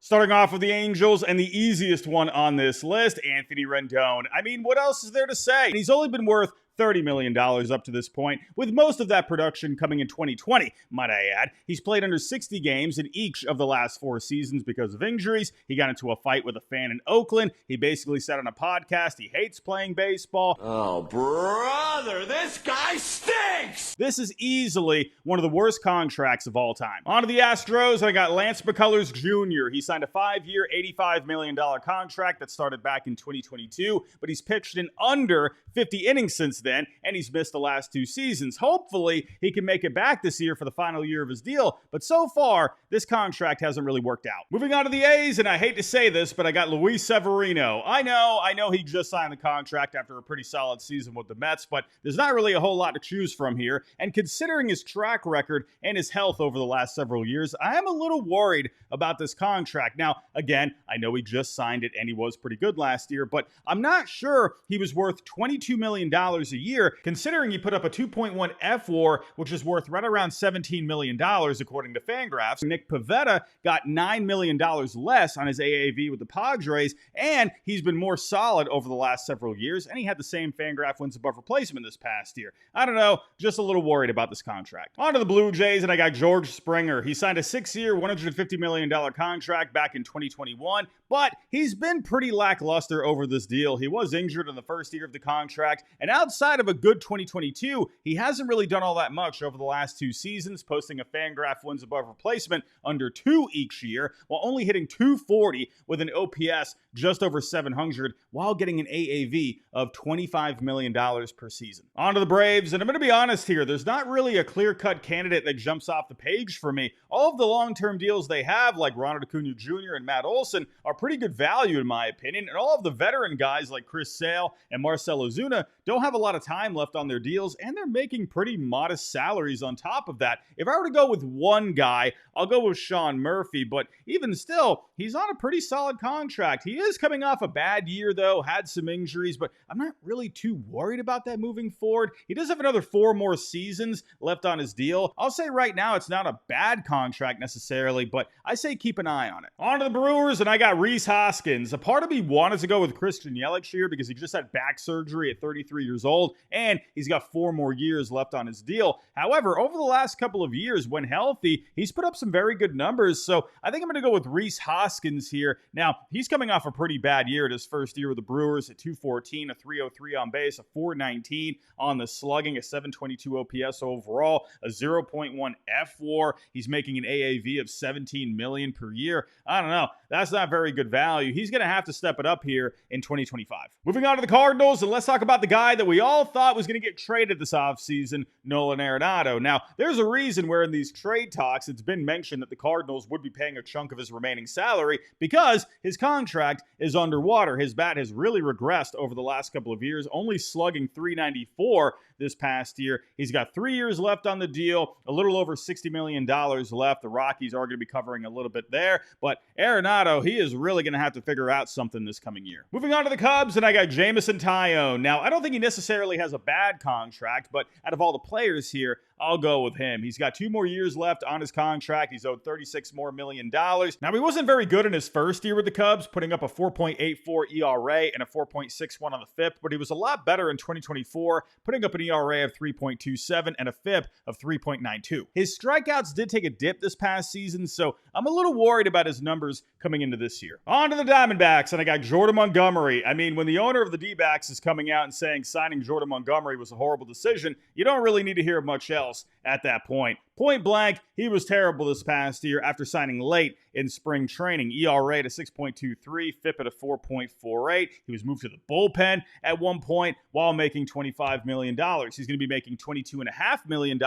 Starting off with the Angels and the easiest one on this list, Anthony Rendon. I mean, what else is there to say? And he's only been worth $30 million up to this point, with most of that production coming in 2020, might I add. He's played under 60 games in each of the last 4 seasons because of injuries. He got into a fight with a fan in Oakland. He basically said on a podcast he hates playing baseball. Oh, brother, this guy stinks! This is easily one of the worst contracts of all time. On to the Astros, I got Lance McCullers Jr. He signed a 5-year, $85 million contract that started back in 2022, but he's pitched in under 50 innings since then, and he's missed the last 2 seasons. Hopefully, he can make it back this year for the final year of his deal, but so far, this contract hasn't really worked out. Moving on to the A's, and I hate to say this, but I got Luis Severino. I know he just signed the contract after a pretty solid season with the Mets, but there's not really a whole lot to choose from here, and considering his track record and his health over the last several years, I am a little worried about this contract. Now, again, I know he just signed it, and he was pretty good last year, but I'm not sure he was worth $22 million a year, considering he put up a 2.1 F-WAR, which is worth right around $17 million, according to Fangraphs. Nick Pivetta got $9 million less on his AAV with the Padres, and he's been more solid over the last several years, and he had the same Fangraph wins above replacement this past year. I don't know, just a little worried about this contract. On to the Blue Jays, and I got George Springer. He signed a 6-year, $150 million contract back in 2021, but he's been pretty lackluster over this deal. He was injured in the first year of the contract, and outside of a good 2022, he hasn't really done all that much over the last 2 seasons, posting a Fangraph wins above replacement under 2 each year, while only hitting .240 with an OPS just over 700, while getting an AAV of $25 million per season. On to the Braves, and I'm going to be honest here, there's not really a clear-cut candidate that jumps off the page for me. All of the long-term deals they have, like Ronald Acuna Jr. and Matt Olson, are pretty good value in my opinion, and all of the veteran guys like Chris Sale and Marcell Ozuna don't have a lot of time left on their deals, and they're making pretty modest salaries on top of that. If I were to go with one guy, I'll go with Sean Murphy, but even still, he's on a pretty solid contract. He is coming off a bad year, though, had some injuries, but I'm not really too worried about that moving forward. He does have another 4 more seasons left on his deal. I'll say right now it's not a bad contract necessarily, but I say keep an eye on it. On to the Brewers, and I got Rhys Hoskins. A part of me wanted to go with Christian Yelich here because he just had back surgery at 33 years old, and he's got 4 more years left on his deal. However, over the last couple of years, when healthy, he's put up some very good numbers, so I think I'm going to go with Rhys Hoskins here. Now, he's coming off a pretty bad year at his first year with the Brewers at .214, a .303 on base, a .419 on the slugging, a .722 OPS overall, a .0.1 F-WAR. He's making an AAV of $17 million per year. I don't know. That's not very good value. He's going to have to step it up here in 2025. Moving on to the Cardinals, and let's talk about the guy that we all thought was going to get traded this offseason, Nolan Arenado. Now, there's a reason where in these trade talks, it's been mentioned that the Cardinals would be paying a chunk of his remaining salary because his contract is underwater. His bat has really regressed over the last couple of years, only slugging .394 this past year. He's got 3 years left on the deal, a little over $60 million left. The Rockies are going to be covering a little bit there, but Arenado, he is really going to have to figure out something this coming year. Moving on to the Cubs, and I got Jameson Taillon. Now, I don't think he necessarily has a bad contract, but out of all the players here, I'll go with him. He's got 2 more years left on his contract. He's owed $36 million more. Now, he wasn't very good in his first year with the Cubs, putting up a 4.84 ERA and a 4.61 on the FIP, but he was a lot better in 2024, putting up an ERA of 3.27 and a FIP of 3.92. His strikeouts did take a dip this past season, so I'm a little worried about his numbers coming into this year. On to the Diamondbacks, and I got Jordan Montgomery. I mean, when the owner of the D-backs is coming out and saying signing Jordan Montgomery was a horrible decision, you don't really need to hear much else at that point. Point blank, he was terrible this past year after signing late in spring training. ERA to 6.23, FIP at a 4.48. He was moved to the bullpen at one point while making $25 million. He's going to be making $22.5 million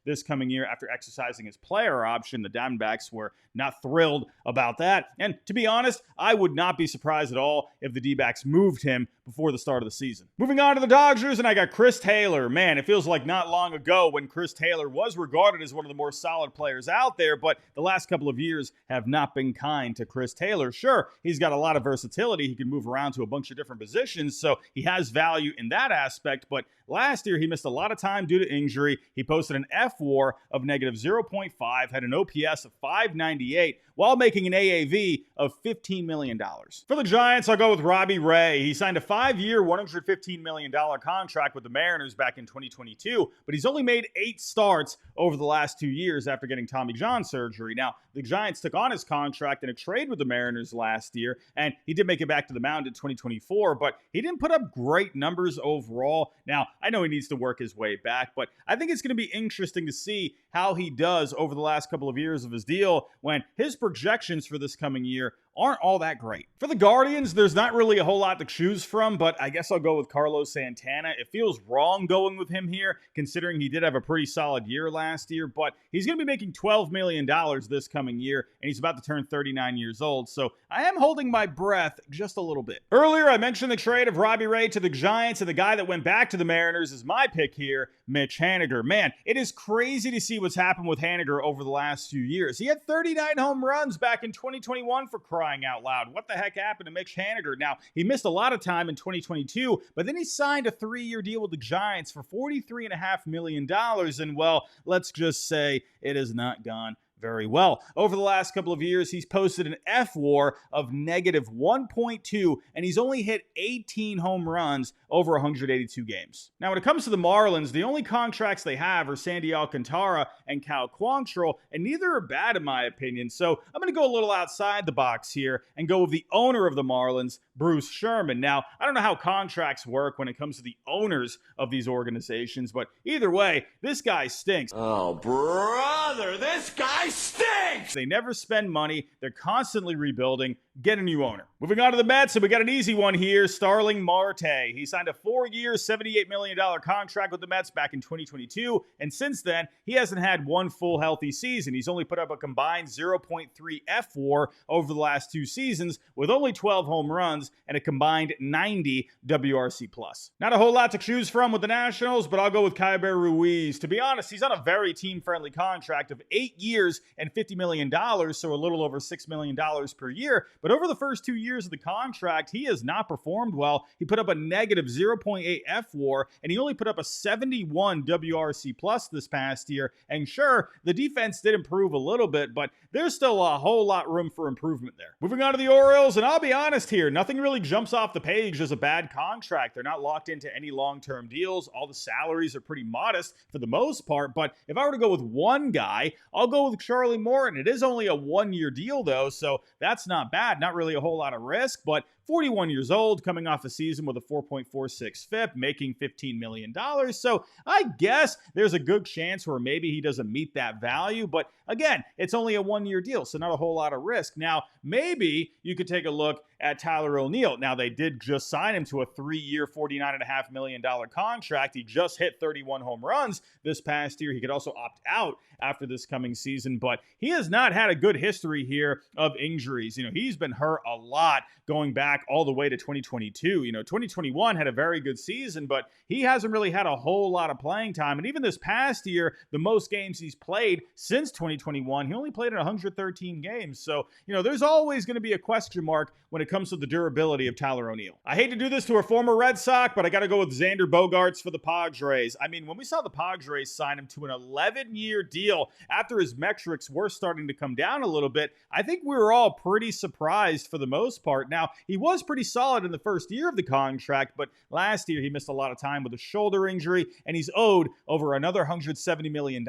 this coming year after exercising his player option. The Diamondbacks were not thrilled about that. And to be honest, I would not be surprised at all if the D-backs moved him before the start of the season. Moving on to the Dodgers, and I got Chris Taylor. Man, it feels like not long ago when Chris Taylor was regarded as is one of the more solid players out there, but the last couple of years have not been kind to Chris Taylor. Sure, he's got a lot of versatility. He can move around to a bunch of different positions, so he has value in that aspect, but last year he missed a lot of time due to injury. He posted an F-WAR of negative 0.5, had an OPS of 598, while making an AAV of $15 million. For the Giants, I'll go with Robbie Ray. He signed a 5-year, $115 million contract with the Mariners back in 2022, but he's only made 8 starts over the last 2 years after getting Tommy John surgery. Now, the Giants took on his contract in a trade with the Mariners last year, and he did make it back to the mound in 2024, but he didn't put up great numbers overall. Now, I know he needs to work his way back, but I think it's going to be interesting to see how he does over the last couple of years of his deal when his projections for this coming year aren't all that great. For the Guardians, there's not really a whole lot to choose from, but I guess I'll go with Carlos Santana. It feels wrong going with him here, considering he did have a pretty solid year last year, but he's going to be making $12 million this coming year, and he's about to turn 39 years old, so I am holding my breath just a little bit. Earlier, I mentioned the trade of Robbie Ray to the Giants, and the guy that went back to the Mariners is my pick here, Mitch Haniger. Man, it is crazy to see what's happened with Haniger over the last few years. He had 39 home runs back in 2021 for crying out loud. What the heck happened to Mitch Haniger? Now, he missed a lot of time in 2022, but then he signed a 3-year deal with the Giants for $43.5 million, and well, let's just say it has not gone very well. Over the last couple of years, he's posted an F-WAR of negative 1.2, and he's only hit 18 home runs over 182 games. Now, when it comes to the Marlins, the only contracts they have are Sandy Alcantara and Cal Quantrill, and neither are bad in my opinion, so I'm going to go a little outside the box here and go with the owner of the Marlins, Bruce Sherman. Now, I don't know how contracts work when it comes to the owners of these organizations, but either way, this guy stinks. Oh, brother, this guy stinks! They never spend money. They're constantly rebuilding. Get a new owner. Moving on to the Mets, and we got an easy one here. Starling Marte. He signed a 4-year, $78 million contract with the Mets back in 2022, and since then, he hasn't had one full healthy season. He's only put up a combined 0.3 F-WAR over the last 2 seasons, with only 12 home runs and a combined 90 WRC+. Not a whole lot to choose from with the Nationals, but I'll go with Keiber Ruiz. To be honest, he's on a very team-friendly contract of 8 years and $50 million, so a little over $6 million per year. But over the first 2 years of the contract, he has not performed well. He put up a negative 0.8 F-WAR, and he only put up a 71 WRC+ this past year. And sure, the defense did improve a little bit, but there's still a whole lot room for improvement there. Moving on to the Orioles, and I'll be honest here, nothing really jumps off the page as a bad contract. They're not locked into any long-term deals. All the salaries are pretty modest for the most part, but if I were to go with one guy, I'll go with Charlie Morton. It is only a 1-year deal, though, so that's not bad. Not really a whole lot of risk, but 41 years old, coming off a season with a 4.46 FIP, making $15 million. So I guess there's a good chance where maybe he doesn't meet that value. But again, it's only a 1-year deal, so not a whole lot of risk. Now, maybe you could take a look at Tyler O'Neill. Now, they did just sign him to a 3-year, $49.5 million contract. He just hit 31 home runs this past year. He could also opt out after this coming season, but he has not had a good history here of injuries. You know, he's been hurt a lot going back all the way to 2022. You know, 2021 had a very good season, but he hasn't really had a whole lot of playing time. And even this past year, the most games he's played since 2021, he only played in 113 games. So, you know, there's always going to be a question mark when it comes to the durability of Tyler O'Neill. I hate to do this to a former Red Sox, but I got to go with Xander Bogaerts for the Padres. I mean, when we saw the Padres sign him to an 11-year deal after his metrics were starting to come down a little bit, I think we were all pretty surprised for the most part. Now, he was pretty solid in the first year of the contract, but last year he missed a lot of time with a shoulder injury, and he's owed over another $170 million.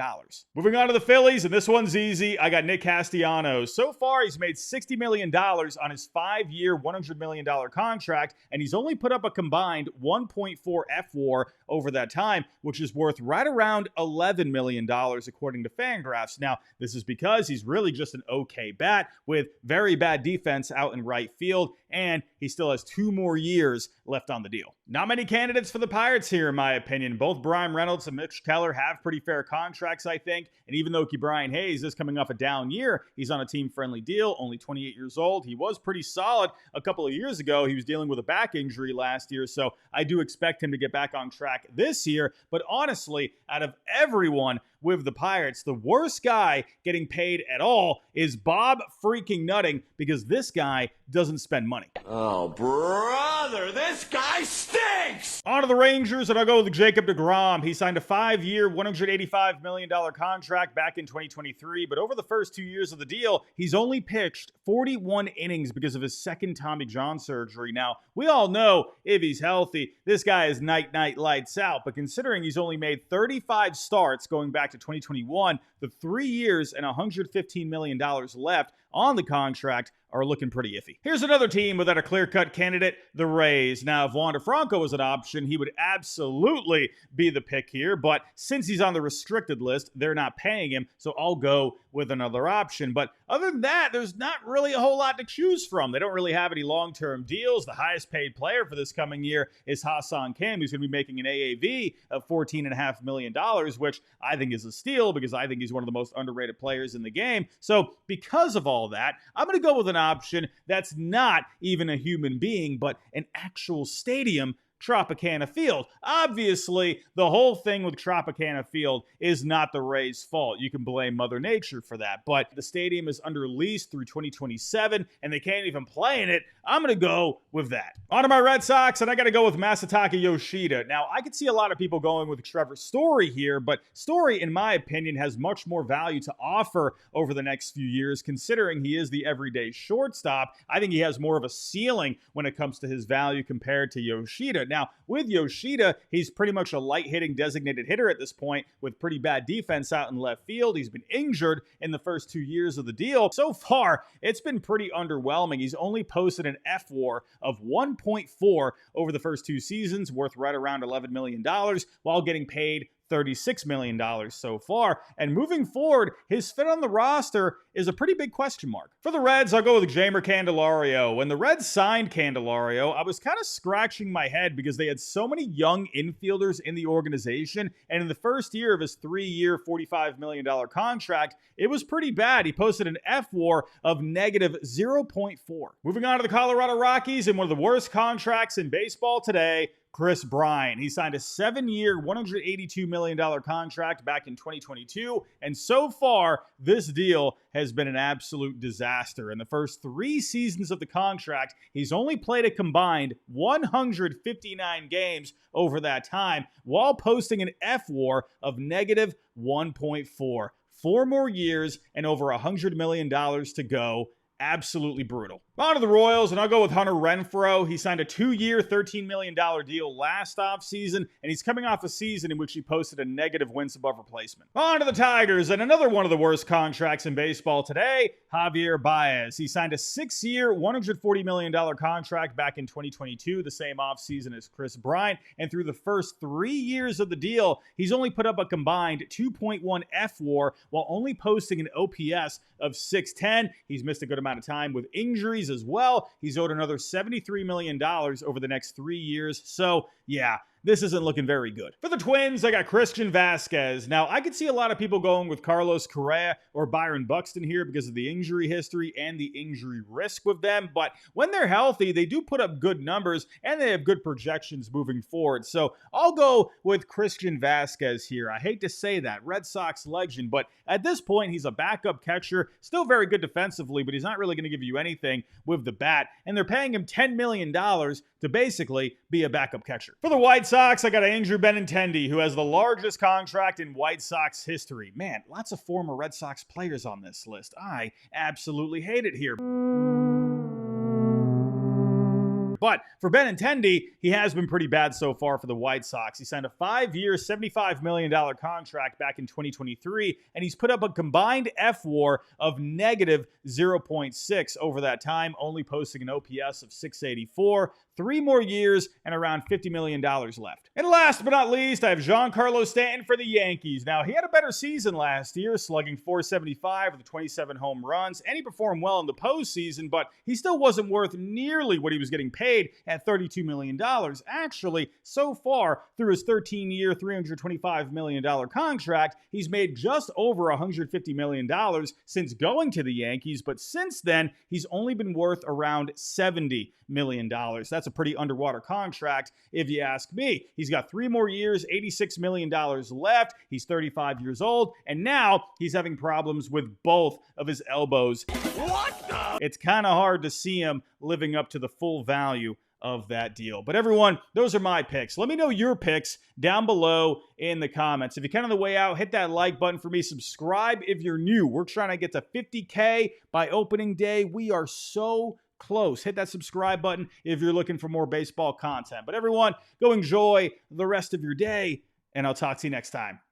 Moving on to the Phillies, and this one's easy. I got Nick Castellanos. So far, he's made $60 million on his 5-year, $100 million contract, and he's only put up a combined 1.4 F-WAR over that time, which is worth right around $11 million according to Fangraphs. Now, this is because he's really just an okay bat with very bad defense out in right field, and he still has 2 more years left on the deal. Not many candidates for the Pirates here, in my opinion. Both Brian Reynolds and Mitch Keller have pretty fair contracts, I think, and even though Brian Hayes is coming off a down year, he's on a team-friendly deal, only 28 years old. He was pretty solid a couple of years ago. He was dealing with a back injury last year, so I do expect him to get back on track this year, but honestly, out of everyone, with the Pirates. The worst guy getting paid at all is Bob freaking Nutting, because this guy doesn't spend money. Oh, brother, this guy stinks! On to the Rangers, and I'll go with Jacob deGrom. He signed a 5-year, $185 million contract back in 2023, but over the first 2 years of the deal, he's only pitched 41 innings because of his second Tommy John surgery. Now, we all know if he's healthy, this guy is night-night lights out, but considering he's only made 35 starts going back to 2021, the 3 years and $115 million left on the contract are looking pretty iffy. Here's another team without a clear-cut candidate, the Rays. Now, if Wander Franco was an option, he would absolutely be the pick here, but since he's on the restricted list, they're not paying him, so I'll go with another option. But other than that, there's not really a whole lot to choose from. They don't really have any long-term deals. The highest paid player for this coming year is Ha-Seong Kim, who's going to be making an AAV of $14.5 million, which I think is a steal because I think he's one of the most underrated players in the game. So because of all that, I'm going to go with an option that's not even a human being, but an actual stadium, Tropicana Field. Obviously, the whole thing with Tropicana Field is not the Rays' fault. You can blame Mother Nature for that, but the stadium is under lease through 2027, and they can't even play in it. I'm going to go with that. On to my Red Sox, and I got to go with Masataka Yoshida. Now, I could see a lot of people going with Trevor Story here, but Story, in my opinion, has much more value to offer over the next few years, considering he is the everyday shortstop. I think he has more of a ceiling when it comes to his value compared to Yoshida. Now, with Yoshida, he's pretty much a light-hitting designated hitter at this point with pretty bad defense out in left field. He's been injured in the first 2 years of the deal. So far, it's been pretty underwhelming. He's only posted an F-WAR of 1.4 over the first 2 seasons, worth right around $11 million, while getting paid $36 million so far. And moving forward, his fit on the roster is a pretty big question mark. For the Reds, I'll go with Jeimer Candelario. When the Reds signed Candelario, I was kind of scratching my head because they had so many young infielders in the organization. And in the first year of his 3-year, $45 million contract, it was pretty bad. He posted an F-WAR of negative 0.4. Moving on to the Colorado Rockies, and one of the worst contracts in baseball today, Chris Bryant. He signed a 7-year, $182 million contract back in 2022, and so far, this deal has been an absolute disaster. In the first 3 seasons of the contract, he's only played a combined 159 games over that time, while posting an F-WAR of negative 1.4. 4 more years and over $100 million to go. Absolutely brutal. On to the Royals, and I'll go with Hunter Renfroe. He signed a 2-year, $13 million deal last offseason, and he's coming off a season in which he posted a negative wins above replacement. On to the Tigers, and another one of the worst contracts in baseball today, Javier Baez. He signed a 6-year, $140 million contract back in 2022, the same offseason as Chris Bryant, and through the first 3 years of the deal, he's only put up a combined 2.1 F-WAR while only posting an OPS of 610. He's missed a good amount of time with injuries as well. He's owed another $73 million over the next 3 years. So, yeah, this isn't looking very good. For the Twins, I got Christian Vasquez. Now, I could see a lot of people going with Carlos Correa or Byron Buxton here because of the injury history and the injury risk with them, but when they're healthy, they do put up good numbers and they have good projections moving forward. So I'll go with Christian Vasquez here. I hate to say that, Red Sox legend, but at this point, he's a backup catcher, still very good defensively, but he's not really going to give you anything with the bat, and they're paying him $10 million to basically be a backup catcher. For the White Sox, I got Andrew Benintendi, who has the largest contract in White Sox history. Man, lots of former Red Sox players on this list. I absolutely hate it here. But for Benintendi, he has been pretty bad so far for the White Sox. He signed a 5-year, $75 million contract back in 2023, and he's put up a combined F-WAR of negative 0.6 over that time, only posting an OPS of 684. 3 more years and around $50 million left. And last but not least, I have Giancarlo Stanton for the Yankees. Now, he had a better season last year, slugging .475 with 27 home runs, and he performed well in the postseason, but he still wasn't worth nearly what he was getting paid paid at $32 million. Actually, so far through his 13-year, $325 million contract, he's made just over $150 million since going to the Yankees, but since then, he's only been worth around $70 million. That's a pretty underwater contract, if you ask me. He's got 3 more years, $86 million left. He's 35 years old, and now he's having problems with both of his elbows. What the? It's kind of hard to see him living up to the full value of that deal. But everyone, those are my picks. Let me know your picks down below in the comments. If you're kind of the way out, hit that like button for me. Subscribe if you're new. We're trying to get to 50K by opening day. We are so close. Hit that subscribe button if you're looking for more baseball content. But everyone, go enjoy the rest of your day, and I'll talk to you next time.